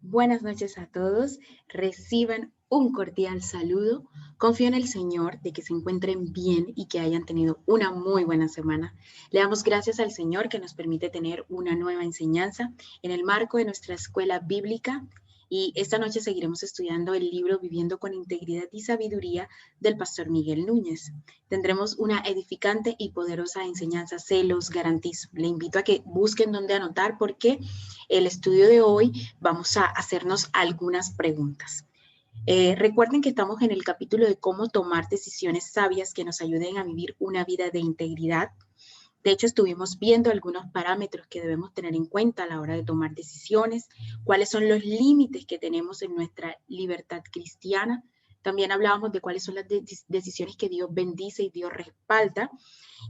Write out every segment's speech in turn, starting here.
Buenas noches a todos. Reciban un cordial saludo. Confío en el Señor de que se encuentren bien y que hayan tenido una muy buena semana. Le damos gracias al Señor que nos permite tener una nueva enseñanza en el marco de nuestra escuela bíblica. Y esta noche seguiremos estudiando el libro Viviendo con Integridad y Sabiduría del pastor Miguel Núñez. Tendremos una edificante y poderosa enseñanza, se los garantizo. Le invito a que busquen dónde anotar porque el estudio de hoy vamos a hacernos algunas preguntas. Recuerden que estamos en el capítulo de cómo tomar decisiones sabias que nos ayuden a vivir una vida de integridad. De hecho, estuvimos viendo algunos parámetros que debemos tener en cuenta a la hora de tomar decisiones, cuáles son los límites que tenemos en nuestra libertad cristiana. También hablábamos de cuáles son las decisiones que Dios bendice y Dios respalda.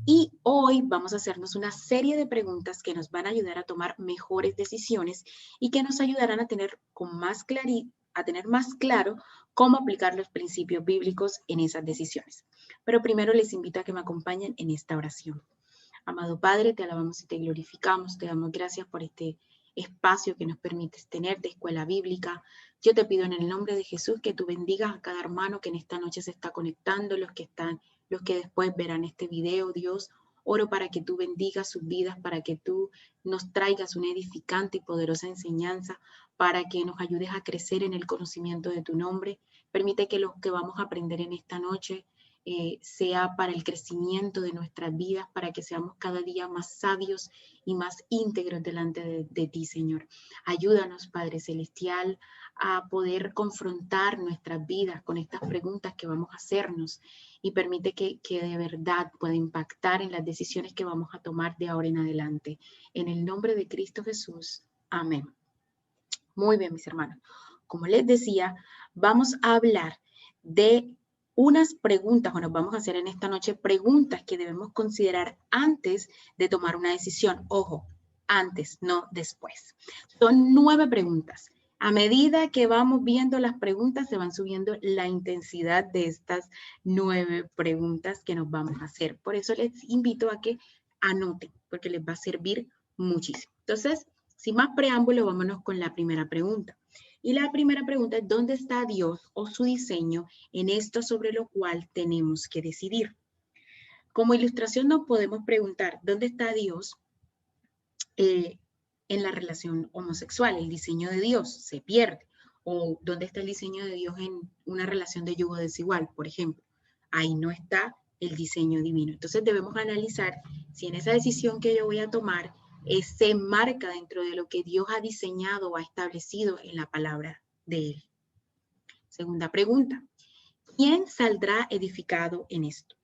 Y hoy vamos a hacernos una serie de preguntas que nos van a ayudar a tomar mejores decisiones y que nos ayudarán a tener más claro cómo aplicar los principios bíblicos en esas decisiones. Pero primero les invito a que me acompañen en esta oración. Amado Padre, te alabamos y te glorificamos, te damos gracias por este espacio que nos permites tener de escuela bíblica. Yo te pido en el nombre de Jesús que tú bendigas a cada hermano que en esta noche se está conectando, los que después verán este video, Dios. Oro para que tú bendigas sus vidas, para que tú nos traigas una edificante y poderosa enseñanza, para que nos ayudes a crecer en el conocimiento de tu nombre. Permite que lo que vamos a aprender en esta noche sea para el crecimiento de nuestras vidas, para que seamos cada día más sabios y más íntegros delante de ti, Señor. Ayúdanos, Padre Celestial, a poder confrontar nuestras vidas con estas preguntas que vamos a hacernos y permite que de verdad pueda impactar en las decisiones que vamos a tomar de ahora en adelante. En el nombre de Cristo Jesús. Amén. Muy bien, mis hermanos. Como les decía, vamos a hablar de unas preguntas, o nos vamos a hacer en esta noche preguntas que debemos considerar antes de tomar una decisión. Ojo, antes, no después. Son 9 preguntas. A medida que vamos viendo las preguntas, se van subiendo la intensidad de estas 9 preguntas que nos vamos a hacer. Por eso les invito a que anoten, porque les va a servir muchísimo. Entonces, sin más preámbulo, vámonos con la primera pregunta. Y la primera pregunta es, ¿dónde está Dios o su diseño en esto sobre lo cual tenemos que decidir? Como ilustración nos podemos preguntar, ¿dónde está Dios en la relación homosexual? El diseño de Dios se pierde. ¿O dónde está el diseño de Dios en una relación de yugo desigual, por ejemplo? Ahí no está el diseño divino. Entonces debemos analizar si en esa decisión que yo voy a tomar se marca dentro de lo que Dios ha diseñado o ha establecido en la palabra de Él. Segunda pregunta, ¿quién saldrá edificado en esto?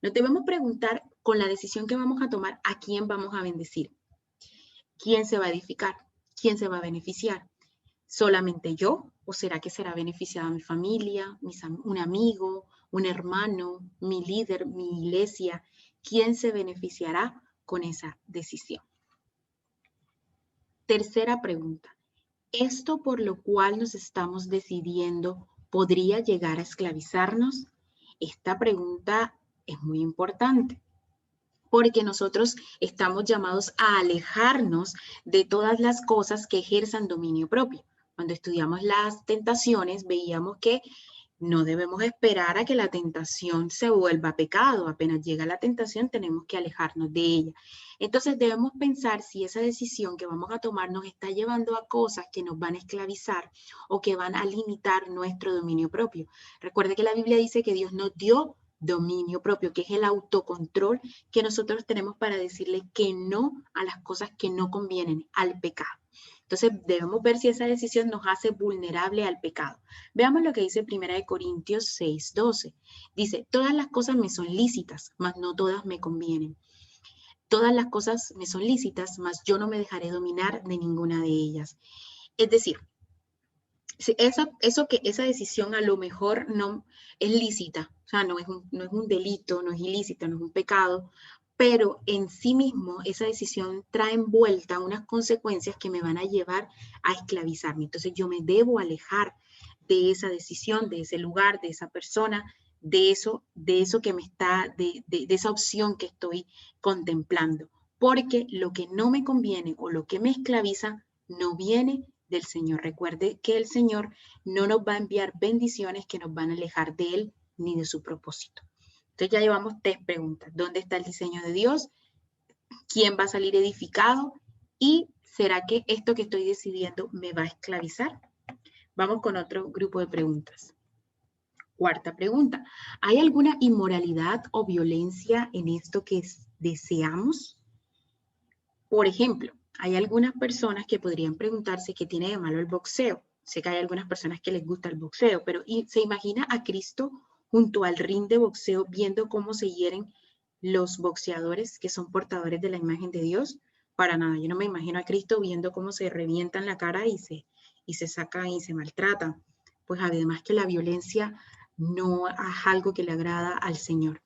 Nos debemos preguntar con la decisión que vamos a tomar, ¿a quién vamos a bendecir? ¿Quién se va a edificar? ¿Quién se va a beneficiar? ¿Solamente yo? ¿O será que será beneficiada mi familia, un amigo, un hermano, mi líder, mi iglesia? ¿Quién se beneficiará con esa decisión? Tercera pregunta. ¿Esto por lo cual nos estamos decidiendo podría llegar a esclavizarnos? Esta pregunta es muy importante porque nosotros estamos llamados a alejarnos de todas las cosas que ejerzan dominio propio. Cuando estudiamos las tentaciones, veíamos que no debemos esperar a que la tentación se vuelva pecado. Apenas llega la tentación, tenemos que alejarnos de ella. Entonces debemos pensar si esa decisión que vamos a tomar nos está llevando a cosas que nos van a esclavizar o que van a limitar nuestro dominio propio. Recuerde que la Biblia dice que Dios nos dio dominio propio, que es el autocontrol que nosotros tenemos para decirle que no a las cosas que no convienen, al pecado. Entonces debemos ver si esa decisión nos hace vulnerable al pecado. Veamos lo que dice 1 Corintios 6:12. Dice, todas las cosas me son lícitas, mas no todas me convienen. Todas las cosas me son lícitas, mas yo no me dejaré dominar de ninguna de ellas. Es decir, esa decisión a lo mejor no es lícita, o sea, no es un delito, no es ilícito, no es un pecado, pero en sí mismo esa decisión trae envuelta unas consecuencias que me van a llevar a esclavizarme. Entonces yo me debo alejar de esa decisión, de ese lugar, de esa persona, de eso que me está, de esa opción que estoy contemplando, porque lo que no me conviene o lo que me esclaviza no viene del Señor. Recuerde que el Señor no nos va a enviar bendiciones que nos van a alejar de Él ni de su propósito. Entonces ya llevamos 3 preguntas. ¿Dónde está el diseño de Dios? ¿Quién va a salir edificado? ¿Y será que esto que estoy decidiendo me va a esclavizar? Vamos con otro grupo de preguntas. 4ª pregunta. ¿Hay alguna inmoralidad o violencia en esto que deseamos? Por ejemplo, hay algunas personas que podrían preguntarse qué tiene de malo el boxeo. Sé que hay algunas personas que les gusta el boxeo, pero ¿se imagina a Cristo junto al ring de boxeo viendo cómo se hieren los boxeadores que son portadores de la imagen de Dios? Para nada, yo no me imagino a Cristo viendo cómo se revientan la cara y se sacan y se maltratan. Pues además que la violencia no es algo que le agrada al Señor.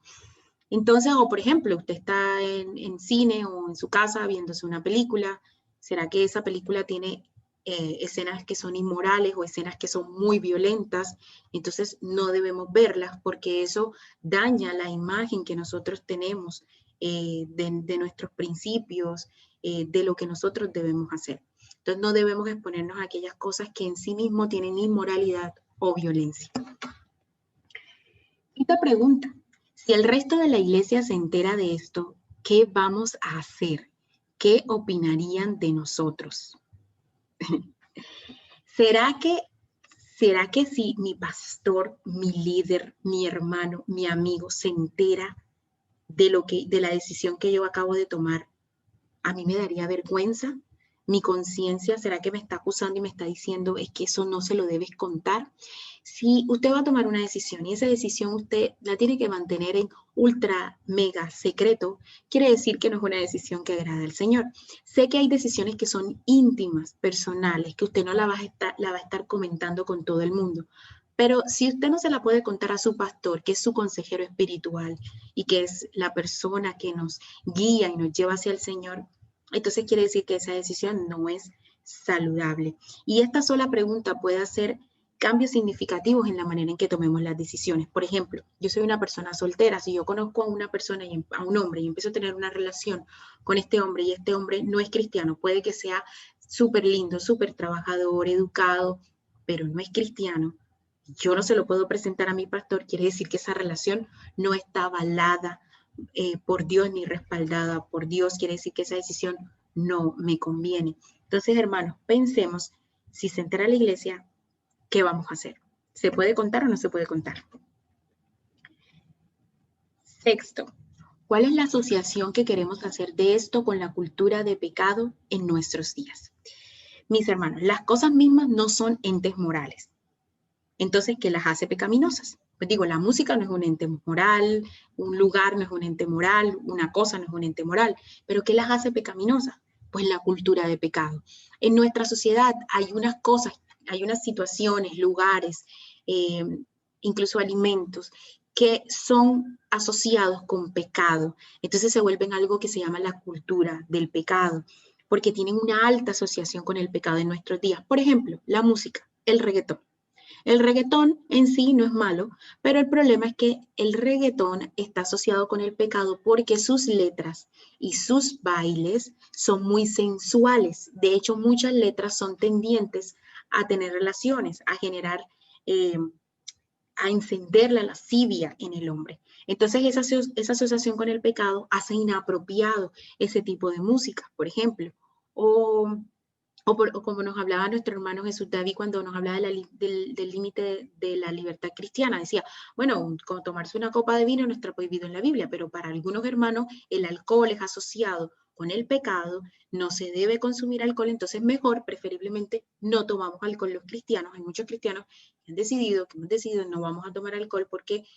Entonces, o por ejemplo, usted está en cine o en su casa viéndose una película, ¿será que esa película tiene escenas que son inmorales o escenas que son muy violentas? Entonces no debemos verlas porque eso daña la imagen que nosotros tenemos de nuestros principios, de lo que nosotros debemos hacer. Entonces no debemos exponernos a aquellas cosas que en sí mismo tienen inmoralidad o violencia. Esta pregunta. Si el resto de la iglesia se entera de esto, ¿qué vamos a hacer? ¿Qué opinarían de nosotros? ¿Será que si mi pastor, mi líder, mi hermano, mi amigo se entera de la decisión que yo acabo de tomar, a mí me daría vergüenza? ¿Mi conciencia será que me está acusando y me está diciendo es que eso no se lo debes contar? Si usted va a tomar una decisión y esa decisión usted la tiene que mantener en ultra mega secreto, quiere decir que no es una decisión que agrada al Señor. Sé que hay decisiones que son íntimas, personales, que usted no la va a estar comentando con todo el mundo. Pero si usted no se la puede contar a su pastor, que es su consejero espiritual y que es la persona que nos guía y nos lleva hacia el Señor, entonces quiere decir que esa decisión no es saludable. Y esta sola pregunta puede hacer cambios significativos en la manera en que tomemos las decisiones. Por ejemplo, yo soy una persona soltera. Si yo conozco a una persona, a un hombre, y empiezo a tener una relación con este hombre y este hombre no es cristiano, puede que sea súper lindo, súper trabajador, educado, pero no es cristiano, yo no se lo puedo presentar a mi pastor, quiere decir que esa relación no está avalada por Dios ni respaldada por Dios, quiere decir que esa decisión no me conviene. Entonces, hermanos, pensemos, si se entera la iglesia, ¿qué vamos a hacer? ¿Se puede contar o no se puede contar? 6º, ¿cuál es la asociación que queremos hacer de esto con la cultura de pecado en nuestros días? Mis hermanos, las cosas mismas no son entes morales. Entonces, ¿qué las hace pecaminosas? Pues digo, la música no es un ente moral, un lugar no es un ente moral, una cosa no es un ente moral, pero ¿qué las hace pecaminosas? Pues la cultura de pecado. En nuestra sociedad hay unas cosas, hay unas situaciones, lugares, incluso alimentos, que son asociados con pecado. Entonces se vuelven algo que se llama la cultura del pecado, porque tienen una alta asociación con el pecado en nuestros días. Por ejemplo, la música, el reggaetón. El reggaetón en sí no es malo, pero el problema es que el reggaetón está asociado con el pecado porque sus letras y sus bailes son muy sensuales. De hecho, muchas letras son tendientes a tener relaciones, a generar, a encender la lascivia en el hombre. Entonces, esa asociación con el pecado hace inapropiado ese tipo de música, por ejemplo. O como nos hablaba nuestro hermano Jesús David cuando nos hablaba del límite de la libertad cristiana. Decía, bueno, como tomarse una copa de vino no está prohibido en la Biblia, pero para algunos hermanos el alcohol es asociado con el pecado, no se debe consumir alcohol, entonces mejor, preferiblemente, no tomamos alcohol los cristianos. Hay muchos cristianos que hemos decidido no vamos a tomar alcohol porque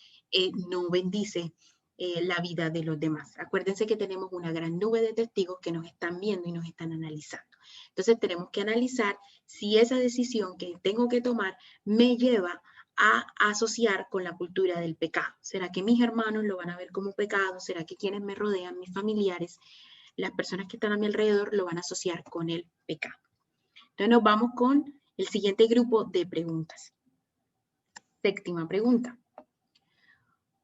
no bendice la vida de los demás. Acuérdense que tenemos una gran nube de testigos que nos están viendo y nos están analizando. Entonces tenemos que analizar si esa decisión que tengo que tomar me lleva a asociar con la cultura del pecado. ¿Será que mis hermanos lo van a ver como pecado? ¿Será que quienes me rodean, mis familiares, las personas que están a mi alrededor, lo van a asociar con el pecado? Entonces nos vamos con el siguiente grupo de preguntas. 7ª pregunta.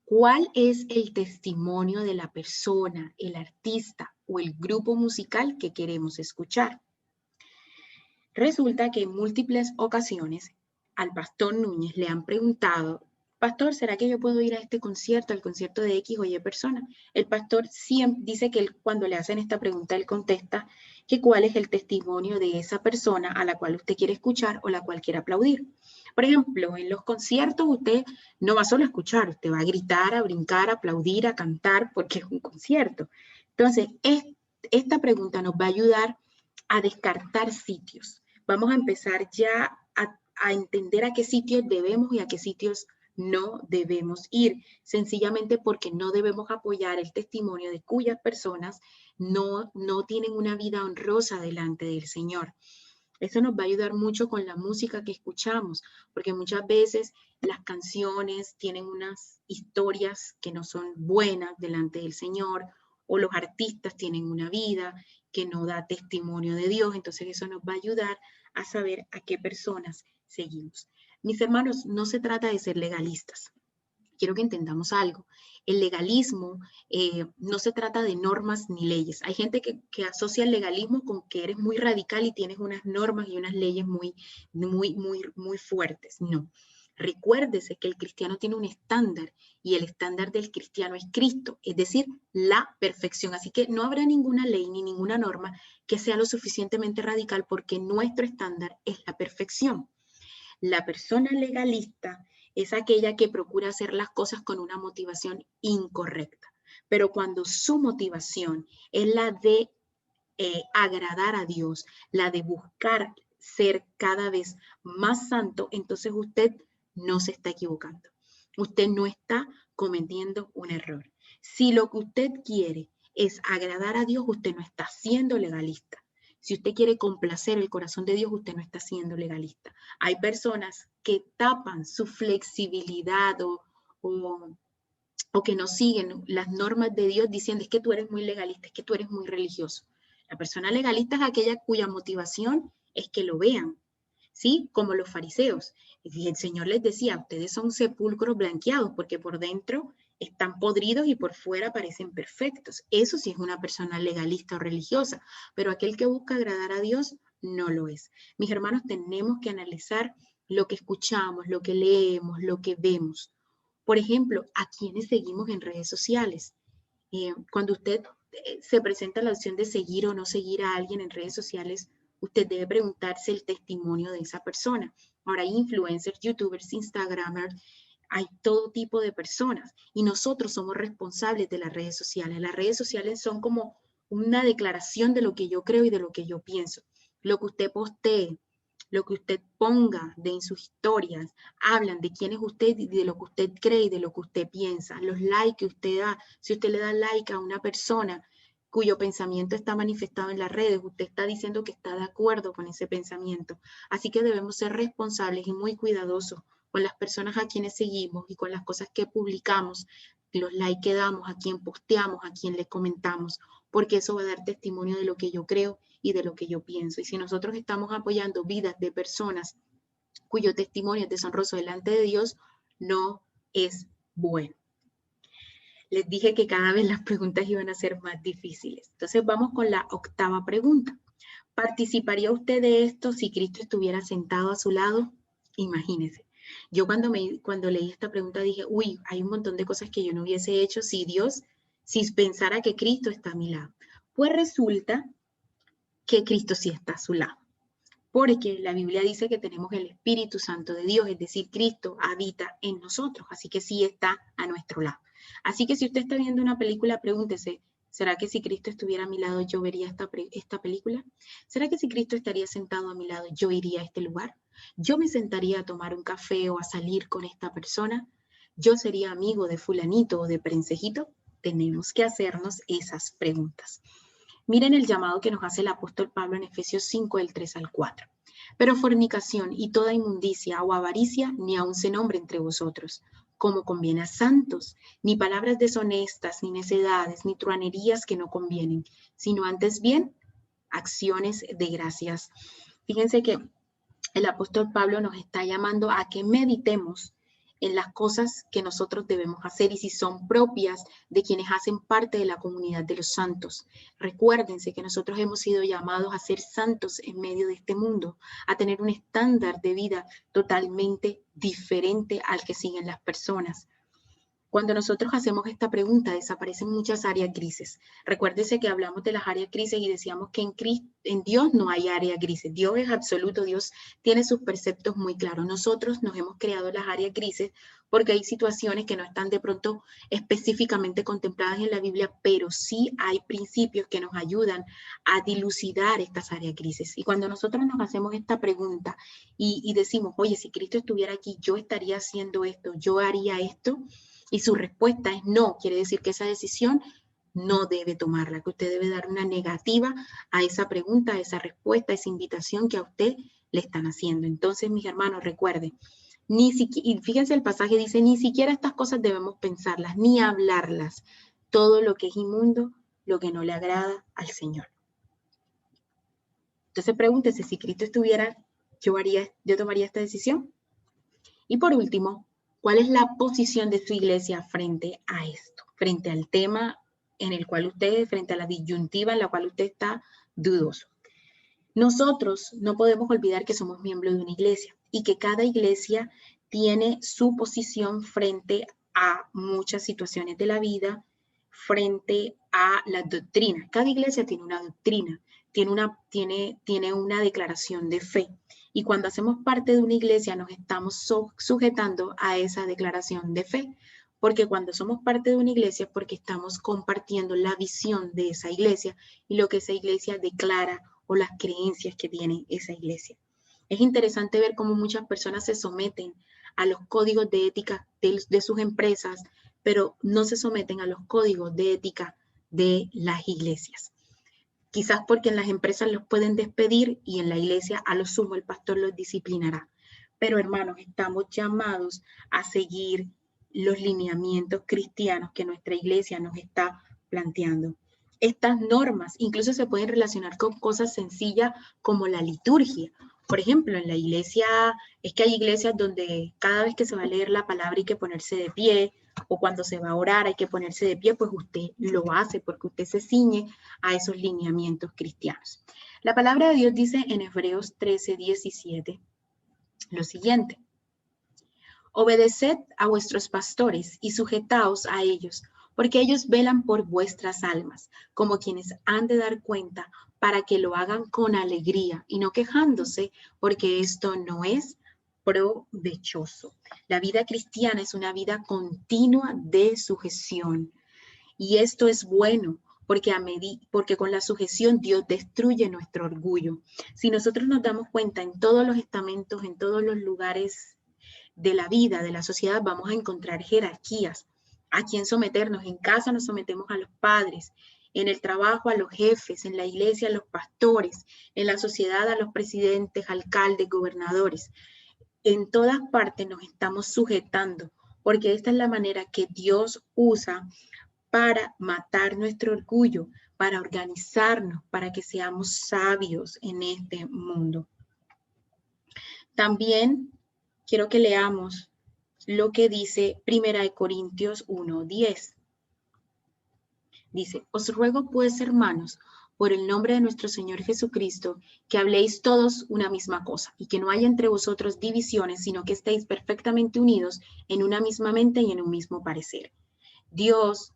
¿Cuál es el testimonio de la persona, el artista o el grupo musical que queremos escuchar? Resulta que en múltiples ocasiones al pastor Núñez le han preguntado, pastor, ¿será que yo puedo ir a este concierto, al concierto de X o Y persona? El pastor siempre dice que cuando le hacen esta pregunta, él contesta que cuál es el testimonio de esa persona a la cual usted quiere escuchar o la cual quiere aplaudir. Por ejemplo, en los conciertos usted no va solo a escuchar, usted va a gritar, a brincar, a aplaudir, a cantar, porque es un concierto. Entonces, esta pregunta nos va a ayudar a descartar sitios. Vamos a empezar ya a entender a qué sitios debemos y a qué sitios no debemos ir, sencillamente porque no debemos apoyar el testimonio de cuyas personas no tienen una vida honrosa delante del Señor. Eso nos va a ayudar mucho con la música que escuchamos, porque muchas veces las canciones tienen unas historias que no son buenas delante del Señor, o los artistas tienen una vida que no da testimonio de Dios. Entonces eso nos va a ayudar a saber a qué personas seguimos. Mis hermanos, no se trata de ser legalistas. Quiero que entendamos algo. El legalismo no se trata de normas ni leyes. Hay gente que asocia el legalismo con que eres muy radical y tienes unas normas y unas leyes muy fuertes. No. Recuérdese que el cristiano tiene un estándar y el estándar del cristiano es Cristo, es decir, la perfección. Así que no habrá ninguna ley ni ninguna norma que sea lo suficientemente radical porque nuestro estándar es la perfección. La persona legalista es aquella que procura hacer las cosas con una motivación incorrecta. Pero cuando su motivación es la de agradar a Dios, la de buscar ser cada vez más santo, entonces usted no se está equivocando. Usted no está cometiendo un error. Si lo que usted quiere es agradar a Dios, usted no está siendo legalista. Si usted quiere complacer el corazón de Dios, usted no está siendo legalista. Hay personas que tapan su flexibilidad o que no siguen las normas de Dios diciendo es que tú eres muy legalista, es que tú eres muy religioso. La persona legalista es aquella cuya motivación es que lo vean, ¿sí? Como los fariseos. Y el Señor les decía, ustedes son sepulcros blanqueados porque por dentro están podridos y por fuera parecen perfectos. Eso sí es una persona legalista o religiosa, pero aquel que busca agradar a Dios no lo es. Mis hermanos, tenemos que analizar lo que escuchamos, lo que leemos, lo que vemos. Por ejemplo, ¿a quiénes seguimos en redes sociales? Cuando usted se presenta la opción de seguir o no seguir a alguien en redes sociales, usted debe preguntarse el testimonio de esa persona. Ahora hay influencers, youtubers, instagramers, hay todo tipo de personas y nosotros somos responsables de las redes sociales. Las redes sociales son como una declaración de lo que yo creo y de lo que yo pienso. Lo que usted postee, lo que usted ponga en sus historias, hablan de quién es usted y de lo que usted cree y de lo que usted piensa. Los likes que usted da, si usted le da like a una persona cuyo pensamiento está manifestado en las redes, usted está diciendo que está de acuerdo con ese pensamiento. Así que debemos ser responsables y muy cuidadosos con las personas a quienes seguimos y con las cosas que publicamos, los likes que damos, a quien posteamos, a quien le comentamos, porque eso va a dar testimonio de lo que yo creo y de lo que yo pienso. Y si nosotros estamos apoyando vidas de personas cuyo testimonio es deshonroso delante de Dios, no es bueno. Les dije que cada vez las preguntas iban a ser más difíciles. Entonces vamos con la octava pregunta. ¿Participaría usted de esto si Cristo estuviera sentado a su lado? Imagínese. Yo cuando leí esta pregunta dije, uy, hay un montón de cosas que yo no hubiese hecho si pensara que Cristo está a mi lado. Pues resulta que Cristo sí está a su lado. Porque la Biblia dice que tenemos el Espíritu Santo de Dios, es decir, Cristo habita en nosotros, así que sí está a nuestro lado. Así que si usted está viendo una película, pregúntese, ¿será que si Cristo estuviera a mi lado yo vería esta película? ¿Será que si Cristo estaría sentado a mi lado yo iría a este lugar? ¿Yo me sentaría a tomar un café o a salir con esta persona? ¿Yo sería amigo de fulanito o de prensejito? Tenemos que hacernos esas preguntas. Miren el llamado que nos hace el apóstol Pablo en Efesios 5, del 3 al 4. Pero fornicación y toda inmundicia o avaricia ni aun se nombre entre vosotros, como conviene a santos, ni palabras deshonestas, ni necedades, ni truanerías que no convienen, sino antes bien acciones de gracias. Fíjense que el apóstol Pablo nos está llamando a que meditemos en las cosas que nosotros debemos hacer y si son propias de quienes hacen parte de la comunidad de los santos. Recuérdense que nosotros hemos sido llamados a ser santos en medio de este mundo, a tener un estándar de vida totalmente diferente al que siguen las personas. Cuando nosotros hacemos esta pregunta, desaparecen muchas áreas grises. Recuérdese que hablamos de las áreas grises y decíamos que en Dios no hay áreas grises. Dios es absoluto, Dios tiene sus preceptos muy claros. Nosotros nos hemos creado las áreas grises porque hay situaciones que no están de pronto específicamente contempladas en la Biblia, pero sí hay principios que nos ayudan a dilucidar estas áreas grises. Y cuando nosotros nos hacemos esta pregunta y decimos, oye, si Cristo estuviera aquí, yo estaría haciendo esto, yo haría esto, y su respuesta es no, quiere decir que esa decisión no debe tomarla, que usted debe dar una negativa a esa pregunta, a esa respuesta, a esa invitación que a usted le están haciendo. Entonces, mis hermanos, recuerden, y fíjense el pasaje dice, ni siquiera estas cosas debemos pensarlas, ni hablarlas. Todo lo que es inmundo, lo que no le agrada al Señor. Entonces, pregúntese, si Cristo estuviera, yo tomaría esta decisión. Y por último, ¿cuál es la posición de su iglesia frente a esto? Frente al tema en el cual usted, frente a la disyuntiva en la cual usted está dudoso. Nosotros no podemos olvidar que somos miembros de una iglesia y que cada iglesia tiene su posición frente a muchas situaciones de la vida, frente a las doctrinas. Cada iglesia tiene una doctrina, tiene una declaración de fe. Y cuando hacemos parte de una iglesia nos estamos sujetando a esa declaración de fe, porque cuando somos parte de una iglesia es porque estamos compartiendo la visión de esa iglesia y lo que esa iglesia declara o las creencias que tiene esa iglesia. Es interesante ver cómo muchas personas se someten a los códigos de ética de sus empresas, pero no se someten a los códigos de ética de las iglesias. Quizás porque en las empresas los pueden despedir y en la iglesia a lo sumo el pastor los disciplinará. Pero hermanos, estamos llamados a seguir los lineamientos cristianos que nuestra iglesia nos está planteando. Estas normas incluso se pueden relacionar con cosas sencillas como la liturgia. Por ejemplo, en la iglesia, es que hay iglesias donde cada vez que se va a leer la palabra hay que ponerse de pie, o cuando se va a orar hay que ponerse de pie, pues usted lo hace porque usted se ciñe a esos lineamientos cristianos. La palabra de Dios dice en Hebreos 13:17 lo siguiente: obedeced a vuestros pastores y sujetaos a ellos, porque ellos velan por vuestras almas, como quienes han de dar cuenta, para que lo hagan con alegría y no quejándose, porque esto no es provechoso. La vida cristiana es una vida continua de sujeción. Y esto es bueno, porque con la sujeción Dios destruye nuestro orgullo. Si nosotros nos damos cuenta en todos los estamentos, en todos los lugares de la vida, de la sociedad, vamos a encontrar jerarquías. ¿A quién someternos? En casa nos sometemos a los padres, en el trabajo a los jefes, en la iglesia a los pastores, en la sociedad a los presidentes, alcaldes, gobernadores. En todas partes nos estamos sujetando, porque esta es la manera que Dios usa para matar nuestro orgullo, para organizarnos, para que seamos sabios en este mundo. También quiero que leamos lo que dice 1 Corintios 1:10. Dice, os ruego pues, hermanos, por el nombre de nuestro Señor Jesucristo, que habléis todos una misma cosa y que no haya entre vosotros divisiones, sino que estéis perfectamente unidos en una misma mente y en un mismo parecer. Dios,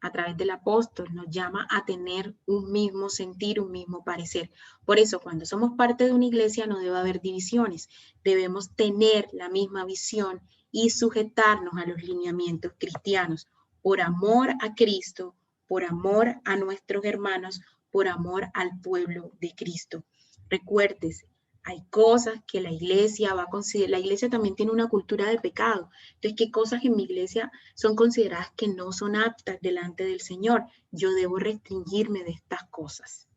a través del apóstol, nos llama a tener un mismo sentir, un mismo parecer. Por eso, cuando somos parte de una iglesia no debe haber divisiones. Debemos tener la misma visión y sujetarnos a los lineamientos cristianos por amor a Cristo, por amor a nuestros hermanos, por amor al pueblo de Cristo. Recuérdese, hay cosas que la iglesia va a considerar. La iglesia también tiene una cultura de pecado. Entonces, ¿qué cosas en mi iglesia son consideradas que no son aptas delante del Señor? Yo debo restringirme de estas cosas.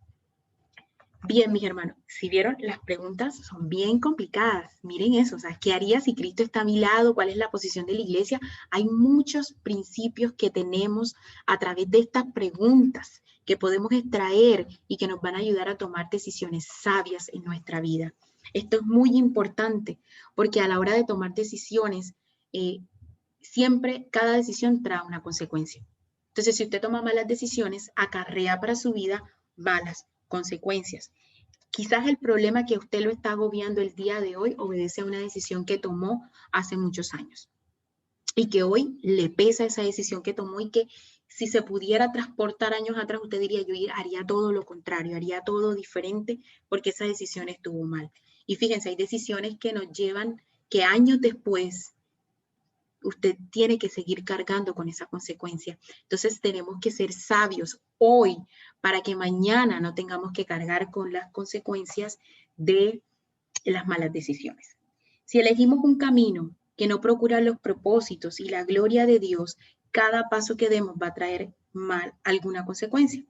Bien, mis hermanos, si vieron, las preguntas son bien complicadas. Miren eso, o sea, ¿qué haría si Cristo está a mi lado? ¿Cuál es la posición de la iglesia? Hay muchos principios que tenemos a través de estas preguntas que podemos extraer y que nos van a ayudar a tomar decisiones sabias en nuestra vida. Esto es muy importante porque a la hora de tomar decisiones siempre cada decisión trae una consecuencia. Entonces, si usted toma malas decisiones, acarrea para su vida malas consecuencias. Quizás el problema que usted lo está agobiando el día de hoy obedece a una decisión que tomó hace muchos años y que hoy le pesa esa decisión que tomó y que si se pudiera transportar años atrás, usted diría, yo haría todo lo contrario, haría todo diferente porque esa decisión estuvo mal. Y fíjense, hay decisiones que nos llevan que años después usted tiene que seguir cargando con esa consecuencia. Entonces tenemos que ser sabios hoy para que mañana no tengamos que cargar con las consecuencias de las malas decisiones. Si elegimos un camino que no procura los propósitos y la gloria de Dios, cada paso que demos va a traer mal alguna consecuencia.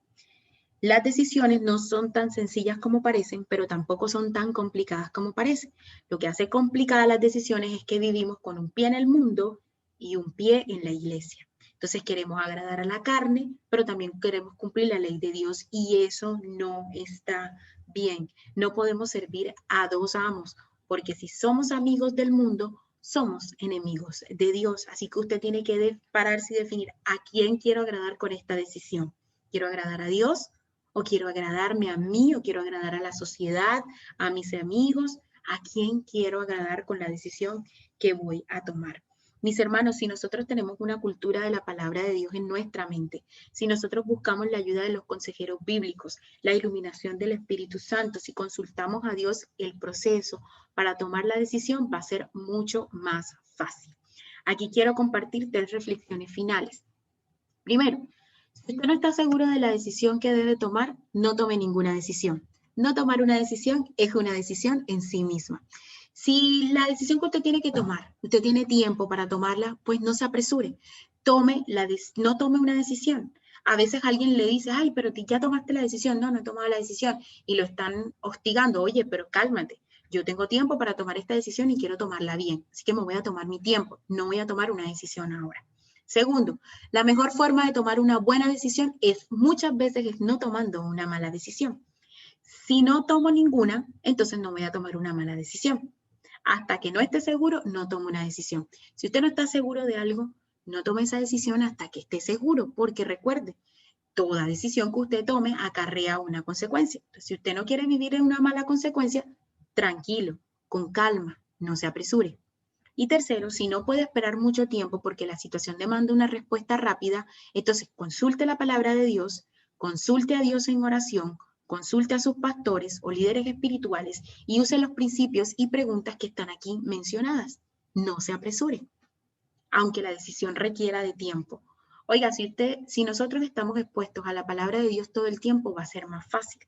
Las decisiones no son tan sencillas como parecen, pero tampoco son tan complicadas como parecen. Lo que hace complicadas las decisiones es que vivimos con un pie en el mundo y un pie en la iglesia. Entonces queremos agradar a la carne, pero también queremos cumplir la ley de Dios y eso no está bien. No podemos servir a dos amos, porque si somos amigos del mundo, somos enemigos de Dios. Así que usted tiene que pararse y definir a quién quiero agradar con esta decisión. ¿Quiero agradar a Dios? ¿O quiero agradarme a mí? ¿O quiero agradar a la sociedad, a mis amigos? ¿A quién quiero agradar con la decisión que voy a tomar? Mis hermanos, si nosotros tenemos una cultura de la palabra de Dios en nuestra mente, si nosotros buscamos la ayuda de los consejeros bíblicos, la iluminación del Espíritu Santo, si consultamos a Dios, el proceso para tomar la decisión va a ser mucho más fácil. Aquí quiero compartir 3 reflexiones finales. Primero, si usted no está seguro de la decisión que debe tomar, no tome ninguna decisión. No tomar una decisión es una decisión en sí misma. Si la decisión que usted tiene que tomar, usted tiene tiempo para tomarla, pues no se apresure. No tome una decisión. A veces alguien le dice, ay, pero ya tomaste la decisión. No, no he tomado la decisión. Y lo están hostigando. Oye, pero cálmate. Yo tengo tiempo para tomar esta decisión y quiero tomarla bien. Así que me voy a tomar mi tiempo. No voy a tomar una decisión ahora. Segundo, la mejor forma de tomar una buena decisión muchas veces no tomando una mala decisión. Si no tomo ninguna, entonces no voy a tomar una mala decisión. Hasta que no esté seguro, no tomo una decisión. Si usted no está seguro de algo, no tome esa decisión hasta que esté seguro, porque recuerde, toda decisión que usted tome acarrea una consecuencia. Entonces, si usted no quiere vivir en una mala consecuencia, tranquilo, con calma, no se apresure. Y tercero, si no puede esperar mucho tiempo porque la situación demanda una respuesta rápida, entonces consulte la palabra de Dios, consulte a Dios en oración, consulte a sus pastores o líderes espirituales y use los principios y preguntas que están aquí mencionadas. No se apresure, aunque la decisión requiera de tiempo. Oiga, si nosotros estamos expuestos a la palabra de Dios todo el tiempo, va a ser más fácil.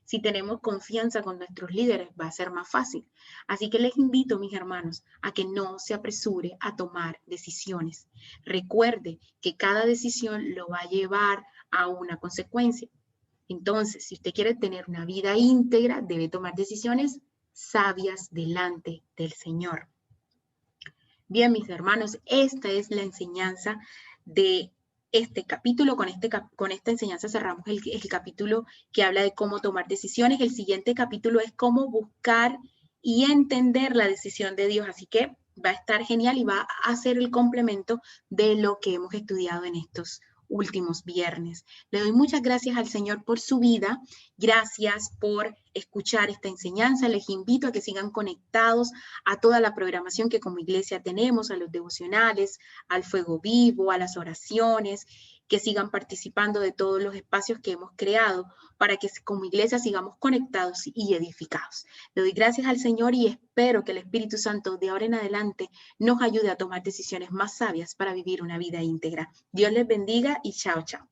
Si tenemos confianza con nuestros líderes, va a ser más fácil. Así que les invito, mis hermanos, a que no se apresure a tomar decisiones. Recuerde que cada decisión lo va a llevar a una consecuencia. Entonces, si usted quiere tener una vida íntegra, debe tomar decisiones sabias delante del Señor. Bien, mis hermanos, esta es la enseñanza de este capítulo. Con esta enseñanza cerramos el capítulo que habla de cómo tomar decisiones. El siguiente capítulo es cómo buscar y entender la decisión de Dios. Así que va a estar genial y va a ser el complemento de lo que hemos estudiado en estos últimos viernes. Le doy muchas gracias al Señor por su vida. Gracias por escuchar esta enseñanza. Les invito a que sigan conectados a toda la programación que como iglesia tenemos, a los devocionales, al fuego vivo, a las oraciones, que sigan participando de todos los espacios que hemos creado para que como iglesia sigamos conectados y edificados. Le doy gracias al Señor y espero que el Espíritu Santo de ahora en adelante nos ayude a tomar decisiones más sabias para vivir una vida íntegra. Dios les bendiga y chao, chao.